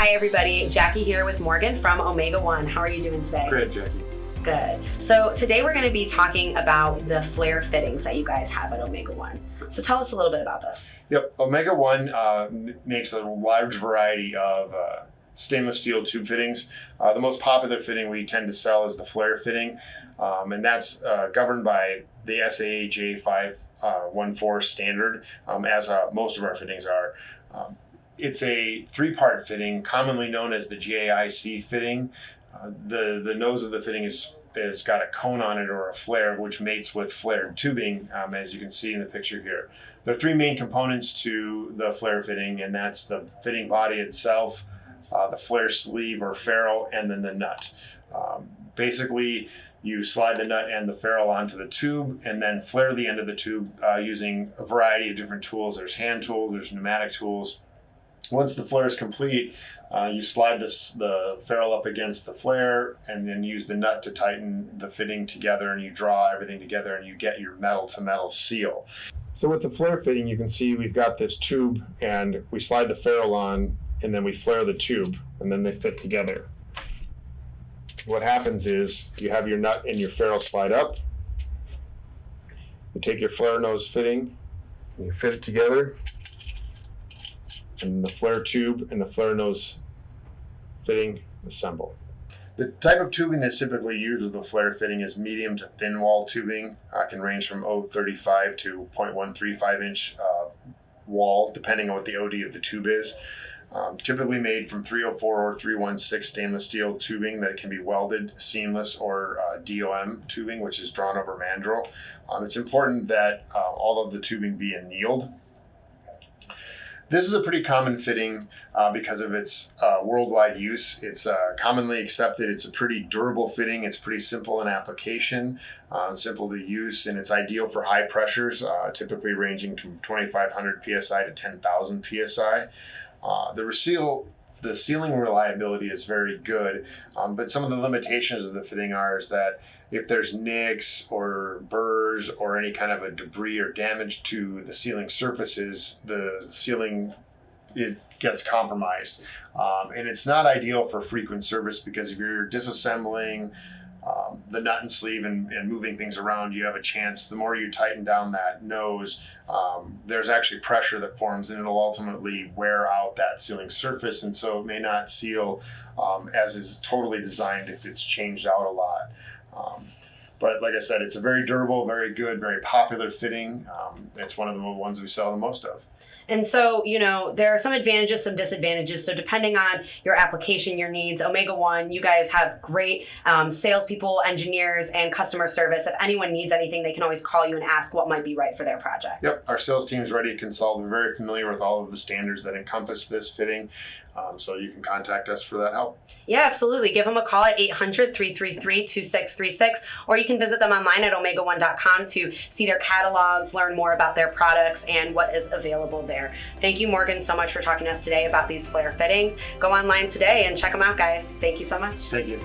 Hi everybody, Jackie here with Morgan from OmegaOne. How are you doing today? Great, Jackie. Good. So today we're going to be talking about the flare fittings that you guys have at OmegaOne. So tell us a little bit about this. Yep, OmegaOne makes a large variety of stainless steel tube fittings. The most popular fitting we tend to sell is the flare fitting, and that's governed by the SAE J514 standard, as most of our fittings are. It's a three-part fitting, commonly known as the JIC fitting. The nose of the fitting is got a cone on it or a flare, which mates with flared tubing, as you can see in the picture here. There are three main components to the flare fitting, and that's the fitting body itself, the flare sleeve or ferrule, and then the nut. Basically, you slide the nut and the ferrule onto the tube and then flare the end of the tube using a variety of different tools. There's hand tools, there's pneumatic tools. Once the flare is complete, you slide the ferrule up against the flare and then use the nut to tighten the fitting together, and you draw everything together and you get your metal-to-metal seal. So with the flare fitting, you can see we've got this tube and we slide the ferrule on and then we flare the tube and then they fit together. What happens is you have your nut and your ferrule slide up. You take your flare nose fitting and you fit it together, and the flare tube and the flare nose fitting assemble. The type of tubing that's typically used with the flare fitting is medium to thin wall tubing. Can range from 0.35 to 0.135 inch wall, depending on what the OD of the tube is. Typically made from 304 or 316 stainless steel tubing that can be welded, seamless, or DOM tubing, which is drawn over mandrel. It's important that all of the tubing be annealed. This is a pretty common fitting because of its worldwide use. It's commonly accepted. It's a pretty durable fitting. It's pretty simple in application, simple to use, and it's ideal for high pressures, typically ranging from 2,500 PSI to 10,000 PSI. The sealing reliability is very good, but some of the limitations of the fitting is that if there's nicks or burrs or any kind of a debris or damage to the sealing surfaces, the sealing gets compromised. And it's not ideal for frequent service because if you're disassembling the nut and sleeve and moving things around, you have a chance, the more you tighten down that nose, there's actually pressure that forms and it'll ultimately wear out that sealing surface, and so it may not seal as is totally designed if it's changed out a lot. But like I said, it's a very durable, very good, very popular fitting. It's one of the ones we sell the most of. And so, there are some advantages, some disadvantages. So depending on your application, your needs, OmegaOne, you guys have great salespeople, engineers, and customer service. If anyone needs anything, they can always call you and ask what might be right for their project. Yep, our sales team is ready to consult. We're very familiar with all of the standards that encompass this fitting. So you can contact us for that help. Yeah, absolutely. Give them a call at 800-333-2636, or you can visit them online at OmegaOne.com to see their catalogs, learn more about their products, and what is available there. Thank you, Morgan, so much for talking to us today about these flare fittings. Go online today and check them out, guys. Thank you so much. Thank you.